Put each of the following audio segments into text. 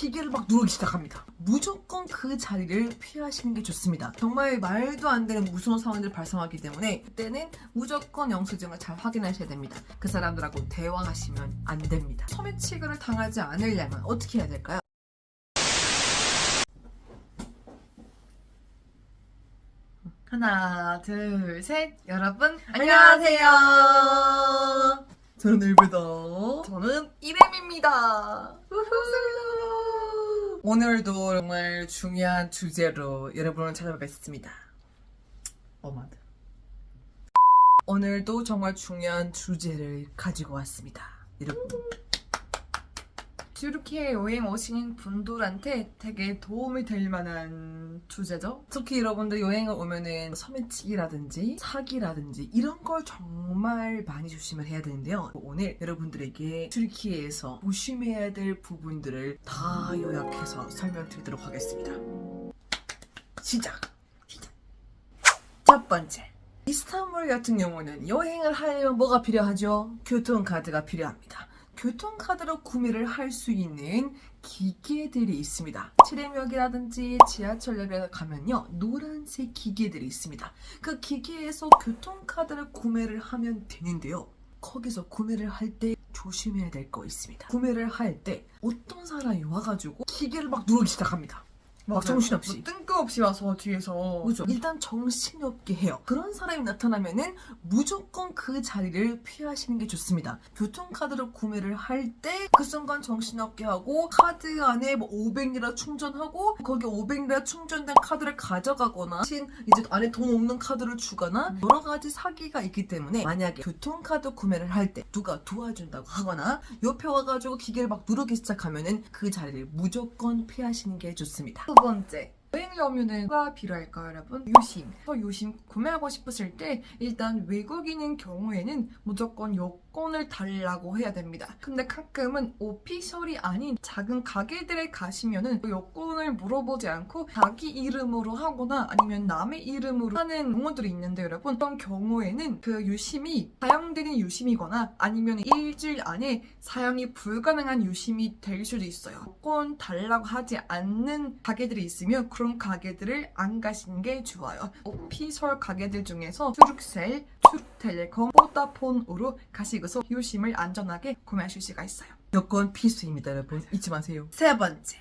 기계를 막 누르기 시작합니다. 무조건 그 자리를 피하시는 게 좋습니다. 정말 말도 안 되는 무서운 상황들이 발생하기 때문에 그때는 무조건 영수증을 잘 확인하셔야 됩니다. 그 사람들하고 대화하시면 안 됩니다. 소매치기를 당하지 않으려면 어떻게 해야 될까요? 하나, 둘, 셋. 여러분, 안녕하세요. 저는 일베다. 저는 이름입니다. 오늘도 정말 중요한 주제로 여러분을 찾아뵙겠습니다. 어마드. 오늘도 정말 중요한 주제를 가지고 왔습니다. 여러분. 튀르키예 여행 오시는 분들한테 되게 도움이 될 만한 주제죠. 특히 여러분들 여행을 오면은 소매치기라든지 사기라든지 이런 걸 정말 많이 조심을 해야 되는데요. 오늘 여러분들에게 튀르키예에서 조심해야 될 부분들을 다 요약해서 설명드리도록 하겠습니다. 시작! 첫 번째, 이스탄불 같은 경우는 여행을 하려면 뭐가 필요하죠? 교통카드가 필요합니다. 교통카드로 구매를 할 수 있는 기계들이 있습니다. 트램역이라든지 지하철역에 가면요, 노란색 기계들이 있습니다. 그 기계에서 교통카드를 구매를 하면 되는데요. 거기서 구매를 할 때 조심해야 될 거 있습니다. 구매를 할 때 어떤 사람이 와가지고 기계를 막 누르기 시작합니다. 막 정신없이. 뭐 뜬금없이 와서 뒤에서. 그죠? 일단 정신없게 해요. 그런 사람이 나타나면은 무조건 그 자리를 피하시는 게 좋습니다. 교통카드를 구매를 할 때 그 순간 정신없게 하고 카드 안에 뭐 500리라 충전하고 거기 500리라 충전된 카드를 가져가거나 대신 이제 안에 돈 없는 카드를 주거나 여러 가지 사기가 있기 때문에 만약에 교통카드 구매를 할 때 누가 도와준다고 하거나 옆에 와가지고 기계를 막 누르기 시작하면은 그 자리를 무조건 피하시는 게 좋습니다. 두 번째. 여행을 오면은 뭐가 필요할까요, 여러분? 요심. 요심 구매하고 싶으실 때 일단 외국인인 경우에는 무조건 여권을 달라고 해야 됩니다. 근데 가끔은 오피셜이 아닌 작은 가게들에 가시면은 여권을 물어보지 않고 자기 이름으로 하거나 아니면 남의 이름으로 하는 경우들이 있는데 여러분, 그런 경우에는 그 유심이 사용되는 유심이거나 아니면 일주일 안에 사용이 불가능한 유심이 될 수도 있어요. 여권 달라고 하지 않는 가게들이 있으면 그런 가게들을 안 가시는 게 좋아요. 오피셜 가게들 중에서 튜룩셀, 튜룩텔레콤, 보다폰으로 가시고서 유심을 안전하게 구매하실 수가 있어요. 여권 필수입니다, 여러분. 잊지 마세요. 세 번째.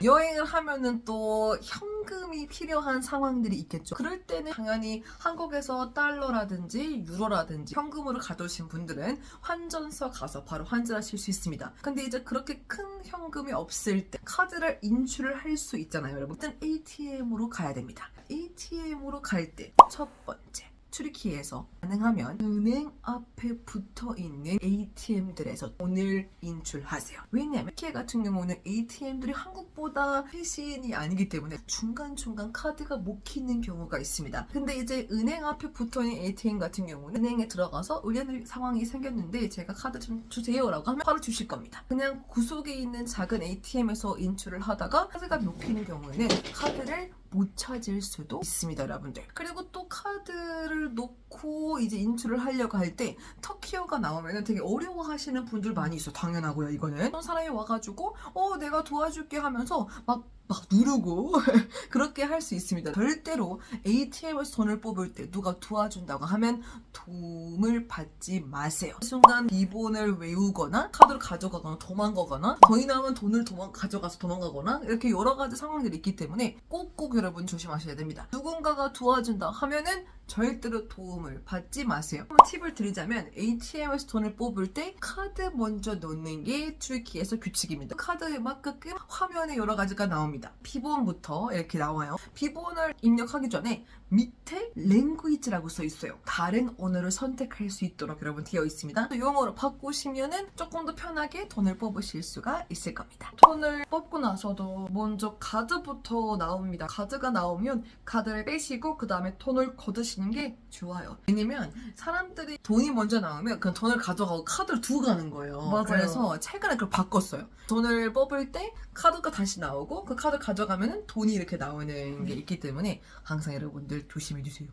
여행을 하면은 또 현금이 필요한 상황들이 있겠죠. 그럴 때는 당연히 한국에서 달러라든지 유로라든지 현금으로 가져오신 분들은 환전소 가서 바로 환전하실 수 있습니다. 근데 이제 그렇게 큰 현금이 없을 때 카드를 인출을 할 수 있잖아요, 여러분. 일단 ATM으로 가야 됩니다. ATM으로 갈 때 첫 번째, 튀르키예에서 가능하면 은행 앞에 붙어있는 ATM들에서 돈을 인출하세요. 왜냐하면 튀르키예 같은 경우는 ATM들이 한국보다 최신이 아니기 때문에 중간중간 카드가 못 키는 경우가 있습니다. 근데 이제 은행 앞에 붙어있는 ATM 같은 경우는 은행에 들어가서 의뢰 상황이 생겼는데 제가 카드 좀 주세요 라고 하면 바로 주실 겁니다. 그냥 구석에 있는 작은 ATM에서 인출을 하다가 카드가 못 키는 경우에는 카드를 못 찾을 수도 있습니다, 여러분들. 그리고 또 카드를 놓고 이제 인출을 하려고 할 때 터키어가 나오면 되게 어려워하시는 분들 많이 있어요. 당연하고요, 이거는. 어떤 사람이 와가지고 내가 도와줄게 하면서 막 누르고 그렇게 할 수 있습니다. 절대로 ATM에서 돈을 뽑을 때 누가 도와준다고 하면 도움을 받지 마세요. 그 순간 기본을 외우거나 카드를 가져가거나 도망가거나 돈이 나오면 돈을 가져가서 도망가거나 이렇게 여러 가지 상황들이 있기 때문에 꼭꼭 여러분 조심하셔야 됩니다. 누군가가 도와준다 하면은 절대로 도움을 받지 마세요. 팁을 드리자면 ATM에서 돈을 뽑을 때 카드 먼저 넣는 게 튀르키예에서 규칙입니다. 카드에 맞게끔 화면에 여러 가지가 나옵니다. 비번부터 이렇게 나와요. 비번을 입력하기 전에 밑에 랭귀지라고 써 있어요. 다른 언어를 선택할 수 있도록 여러분 되어 있습니다. 영어로 바꾸시면은 조금 더 편하게 돈을 뽑으실 수가 있을 겁니다. 돈을 뽑고 나서도 먼저 카드부터 나옵니다. 카드가 나오면 카드를 빼시고 그 다음에 돈을 거두시는 게 좋아요. 왜냐면 사람들이 돈이 먼저 나오면 그냥 돈을 가져가고 카드를 두고 가는 거예요. 맞아요. 그래서 최근에 그걸 바꿨어요. 돈을 뽑을 때 카드가 다시 나오고 그 카드 가져가면 돈이 이렇게 나오는 게 있기 때문에 항상 여러분들 조심해 주세요.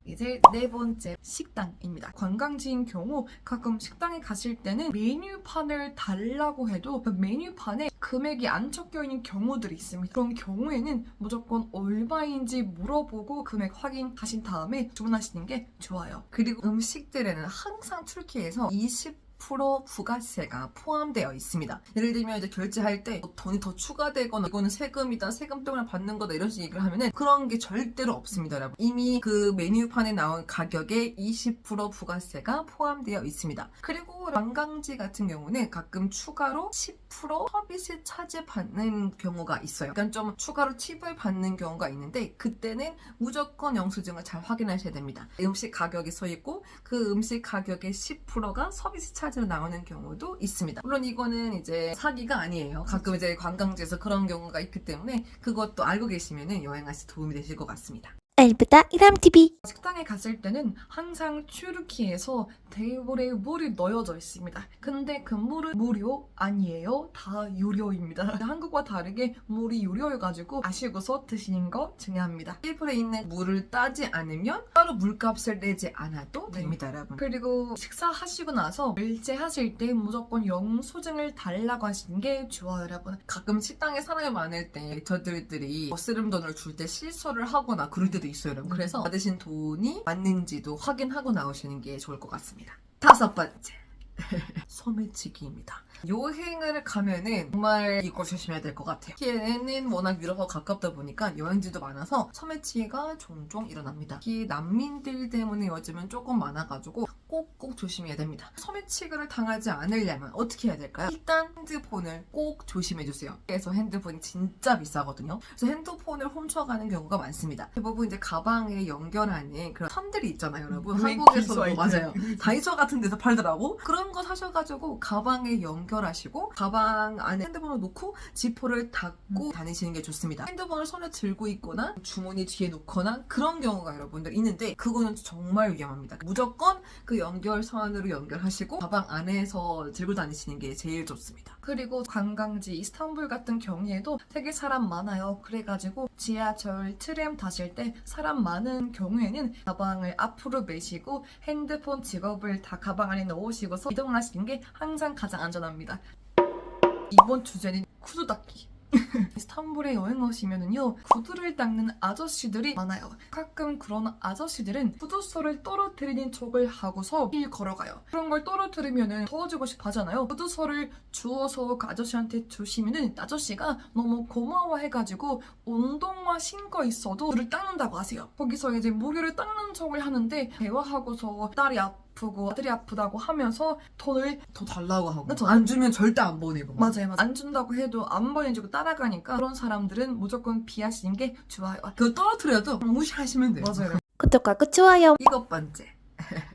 이제 네 번째, 식당입니다. 관광지인 경우 가끔 식당에 갔을 때는 메뉴판을 달라고 해도 그 메뉴판에 금액이 안 적혀 있는 경우들이 있습니다. 그런 경우에는 무조건 얼마인지 물어보고 금액 확인하신 다음에 주문하시는 게 좋아요. 그리고 음식들에는 항상 튀르키예에서 20% 부가세가 포함되어 있습니다. 예를 들면 이제 결제할 때 돈이 더 추가되거나 이거는 세금이다, 세금 때문에 받는 거다 이런 식의 얘기를 하면은 그런 게 절대로 없습니다, 여러분. 이미 그 메뉴판에 나온 가격에 20% 부가세가 포함되어 있습니다. 그리고 관광지 같은 경우는 가끔 추가로 10% 서비스 차지 받는 경우가 있어요. 그러니까 좀 추가로 팁을 받는 경우가 있는데 그때는 무조건 영수증을 잘 확인하셔야 됩니다. 음식 가격이 써 있고 그 음식 가격의 10%가 서비스 차지로 나오는 경우도 있습니다. 물론 이거는 이제 사기가 아니에요. 가끔 이제 관광지에서 그런 경우가 있기 때문에 그것도 알고 계시면은 여행하실 때 도움이 되실 것 같습니다. 엘브다 이람TV. 식당에 갔을 때는 항상 튀르키예에서 테이블에 물이 놓여져 있습니다. 근데 그 물은 무료 아니에요. 다 유료입니다. 한국과 다르게 물이 유료여가지고 아시고서 드시는 거 중요합니다. 테이블에 있는 물을 따지 않으면 따로 물값을 내지 않아도 네. 됩니다, 여러분. 그리고 식사하시고 나서 결제하실 때 무조건 영수증을 달라고 하시는 게 좋아요, 여러분. 가끔 식당에 사람이 많을 때 저들이 쓰름 돈을 줄 때 실수를 하거나 그럴 때도 있어요, 여러분. 그래서 받으신 돈이 맞는지도 확인하고 나오시는 게 좋을 것 같습니다. 다섯 번째. 소매치기입니다. 여행을 가면은 정말 이거 조심해야 될 것 같아요. 튀르키예는 워낙 유럽하고 가깝다 보니까 여행지도 많아서 소매치기가 종종 일어납니다. 특히 난민들 때문에 요즘은 조금 많아가지고 꼭꼭 조심해야 됩니다. 소매치기를 당하지 않으려면 어떻게 해야 될까요? 일단 핸드폰을 꼭 조심해주세요. 그래서 핸드폰이 진짜 비싸거든요. 그래서 핸드폰을 훔쳐가는 경우가 많습니다. 대부분 이제 가방에 연결하는 그런 선들이 있잖아요, 여러분. 한국에서도 맞아요. 다이소 같은 데서 팔더라고. 그런 거 사셔가지고 가방에 연결하시고 가방 안에 핸드폰을 놓고 지퍼를 닫고 다니시는 게 좋습니다. 핸드폰을 손에 들고 있거나 주머니 뒤에 놓거나 그런 경우가 여러분들 있는데 그거는 정말 위험합니다. 무조건 그 연결선으로 연결하시고 가방 안에서 들고 다니시는 게 제일 좋습니다. 그리고 관광지 이스탄불 같은 경우에도 되게 사람 많아요. 그래가지고 지하철, 트램 타실 때 사람 많은 경우에는 가방을 앞으로 메시고 핸드폰, 지갑을 다 가방 안에 넣으시고서 이동하시는 게 항상 가장 안전합니다. 이번 주제는 구두 닦기. 이스탄불에 여행 오시면은요 구두를 닦는 아저씨들이 많아요. 가끔 그런 아저씨들은 구두소를 떨어뜨리는 척을 하고서 길 걸어가요. 그런 걸 떨어뜨리면은 도와주고 싶어 하잖아요. 구두소를 주워서 그 아저씨한테 주시면은 아저씨가 너무 고마워해가지고 운동화 신고 있어도 구두를 닦는다고 하세요. 거기서 이제 무게를 닦는 척을 하는데 대화하고서 딸이 아프고 아들이 아프다고 하면서 돈을 더 달라고 하고 그쵸. 안 주면 절대 안 보내고 막. 맞아요. 안 준다고 해도 안 보내주고 따라가니까 그런 사람들은 무조건 피하시는 게 좋아요. 그거 떨어뜨려도 무시하시면 돼요. 맞아요. 구독과 좋아요. 7번째.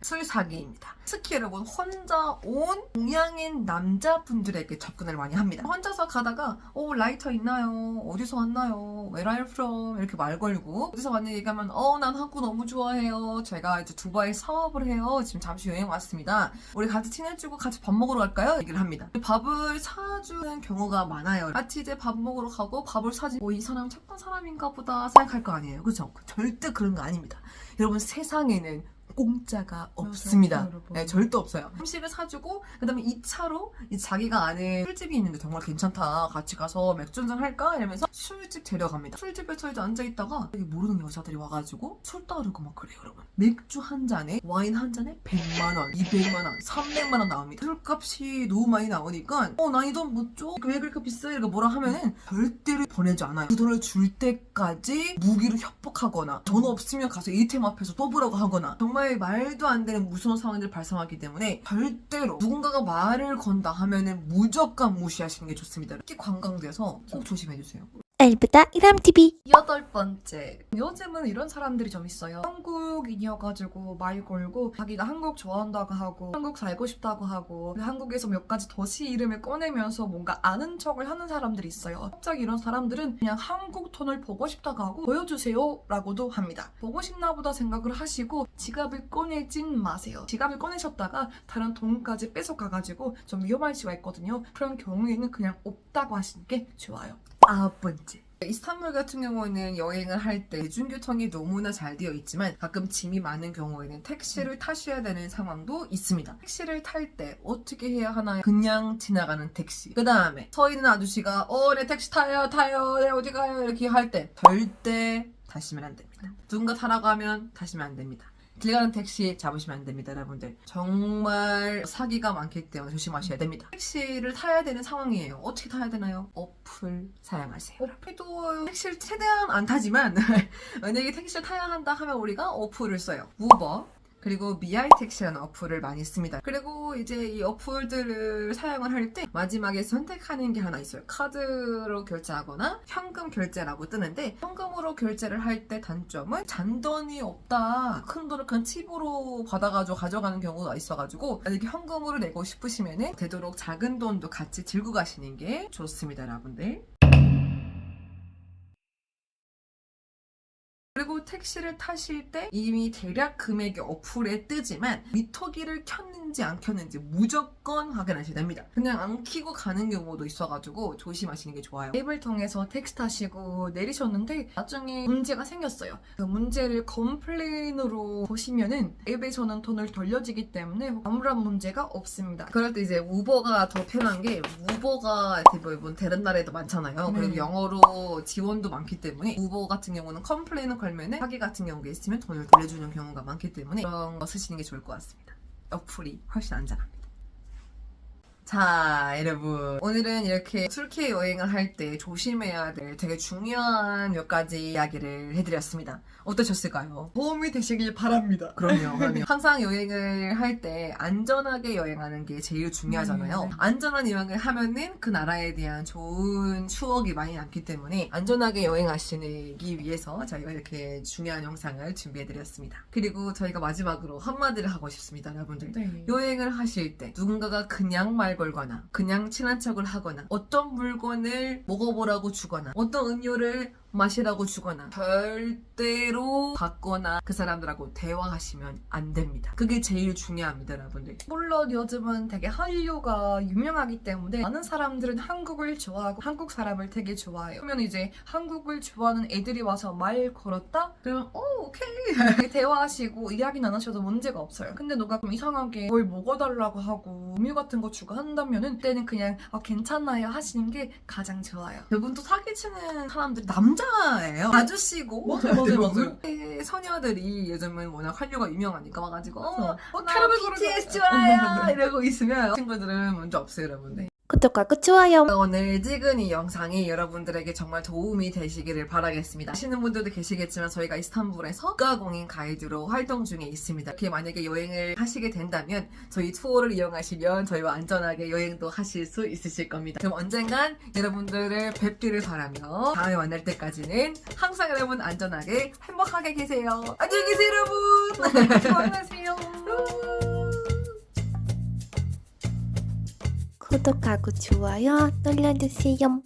술 사기입니다. 특히 여러분 혼자 온 동양인 남자분들에게 접근을 많이 합니다. 혼자서 가다가 라이터 있나요? 어디서 왔나요? Where are you from? 이렇게 말 걸고 어디서 왔는지 얘기하면 난 한국 너무 좋아해요. 제가 이제 두바이 사업을 해요. 지금 잠시 여행 왔습니다. 우리 같이 친해지고 같이 밥 먹으러 갈까요? 얘기를 합니다. 밥을 사주는 경우가 많아요. 같이 이제 밥 먹으러 가고 밥을 사주고 이 사람 착한 사람인가 보다 생각할 거 아니에요. 그죠? 절대 그런 거 아닙니다. 여러분 세상에는 공짜가 없습니다. 네, 절대 없어요. 음식을 사주고 그다음에 2차로 자기가 아는 술집이 있는데 정말 괜찮다. 같이 가서 맥주 한잔 할까? 이러면서 술집 데려갑니다. 술집에서 이제 앉아있다가 되게 모르는 여자들이 와가지고 술 따르고 막 그래요, 여러분. 맥주 한 잔에 와인 한 잔에 100만 원, 200만 원, 300만 원 나옵니다. 술값이 너무 많이 나오니까 나 이 돈 못 줘? 왜 그렇게 비싸? 이렇게 뭐라 하면은 절대로 보내지 않아요. 그 돈을 줄 때까지 무기로 협박하거나 돈 없으면 가서 ATM 앞에서 뽑으라고 하거나 정말 말도 안 되는 무서운 상황들이 발생하기 때문에 절대로 누군가가 말을 건다 하면은 무조건 무시하시는 게 좋습니다. 특히 관광지에서 꼭 조심해주세요. 엘브다 이람TV. 8번째. 요즘은 이런 사람들이 좀 있어요. 한국인이어가지고 말 걸고 자기가 한국 좋아한다고 하고 한국 살고 싶다고 하고 한국에서 몇 가지 도시 이름을 꺼내면서 뭔가 아는 척을 하는 사람들이 있어요. 갑자기 이런 사람들은 그냥 한국 돈을 보고 싶다고 하고 보여주세요 라고도 합니다. 보고 싶나 보다 생각을 하시고 지갑을 꺼내진 마세요. 지갑을 꺼내셨다가 다른 돈까지 뺏어가가지고 좀 위험할 수가 있거든요. 그런 경우에는 그냥 없다고 하시는 게 좋아요. 9번째. 이스탄불 같은 경우는 여행을 할 때 대중교통이 너무나 잘 되어 있지만 가끔 짐이 많은 경우에는 택시를 타셔야 되는 상황도 있습니다. 택시를 탈 때 어떻게 해야 하나요? 그냥 지나가는 택시. 그 다음에 서 있는 아저씨가 네 택시 타요 네 어디 가요 이렇게 할 때 절대 타시면 안 됩니다. 누군가 타라고 하면 타시면 안 됩니다. 길 가는 택시 잡으시면 안 됩니다, 여러분들. 정말 사기가 많기 때문에 조심하셔야 됩니다. 택시를 타야 되는 상황이에요. 어떻게 타야 되나요? 어플 사용하세요. 어플도 택시를 최대한 안 타지만 만약에 택시를 타야 한다 하면 우리가 어플을 써요. 우버 그리고 미아이 택시라는 어플을 많이 씁니다. 그리고 이제 이 어플들을 사용을 할 때 마지막에 선택하는 게 하나 있어요. 카드로 결제하거나 현금 결제라고 뜨는데 현금으로 결제를 할 때 단점은 잔돈이 없다. 큰 돈을 그냥 팁으로 받아가지고 가져가는 경우가 있어가지고 만약에 현금으로 내고 싶으시면은 되도록 작은 돈도 같이 들고 가시는 게 좋습니다, 여러분들. 그리고 택시를 타실 때 이미 대략 금액이 어플에 뜨지만 미터기를 켰는지 안 켰는지 무조건 확인하셔야 됩니다. 그냥 안 켜고 가는 경우도 있어가지고 조심하시는 게 좋아요. 앱을 통해서 택시 타시고 내리셨는데 나중에 문제가 생겼어요. 그 문제를 컴플레인으로 보시면은 앱에서는 돈을 돌려주기 때문에 아무런 문제가 없습니다. 그럴 때 이제 우버가 더 편한 게 우버가 대부분 다른 나라에도 많잖아요. 그리고 영어로 지원도 많기 때문에 우버 같은 경우는 컴플레인을 걸면은 사기 같은 경우가 있으면 돈을 돌려주는 경우가 많기 때문에 그런 거 쓰시는 게 좋을 것 같습니다. 어플이 훨씬 안전합니다. 자, 여러분. 오늘은 이렇게 튀르키예 여행을 할 때 조심해야 될 되게 중요한 몇 가지 이야기를 해드렸습니다. 어떠셨을까요? 도움이 되시길 바랍니다. 그럼요. 항상 여행을 할 때 안전하게 여행하는 게 제일 중요하잖아요. 안전한 여행을 하면은 그 나라에 대한 좋은 추억이 많이 남기 때문에 안전하게 여행하시기 위해서 저희가 이렇게 중요한 영상을 준비해드렸습니다. 그리고 저희가 마지막으로 한마디를 하고 싶습니다, 여러분들. 네. 여행을 하실 때 누군가가 그냥 말 걸거나 그냥 친한 척을 하거나 어떤 물건을 먹어보라고 주거나 어떤 음료를 마시라고 주거나 절대로 받거나 그 사람들하고 대화하시면 안 됩니다. 그게 제일 중요합니다, 여러분들. 물론 요즘은 되게 한류가 유명하기 때문에 많은 사람들은 한국을 좋아하고 한국 사람을 되게 좋아해요. 그러면 이제 한국을 좋아하는 애들이 와서 말 걸었다? 그러면 오케이. 대화하시고 이야기 나누셔도 문제가 없어요. 근데 누가 좀 이상하게 뭘 먹어달라고 하고 음료 같은 거 주고 한다면은 그때는 그냥 괜찮아요 하시는 게 가장 좋아요. 대부분 또 사기치는 사람들이 남자예요. 아저씨고. 맞아요. 소녀들이 요즘은 워낙 한류가 유명하니까 와가지고 나 나 BTS 좋아요 이러고 있으면 친구들은 문제 없어요, 여러분들. 구독하고 좋아요. 오늘 찍은 이 영상이 여러분들에게 정말 도움이 되시기를 바라겠습니다. 아시는 분들도 계시겠지만 저희가 이스탄불에서 국가공인 가이드로 활동 중에 있습니다. 이렇게 만약에 여행을 하시게 된다면 저희 투어를 이용하시면 저희와 안전하게 여행도 하실 수 있으실 겁니다. 그럼 언젠간 여러분들을 뵙기를 바라며 다음에 만날 때까지는 항상 여러분 안전하게 행복하게 계세요. 안녕히 계세요, 여러분. 안녕하세요. 구독하고 좋아요 눌러주세요.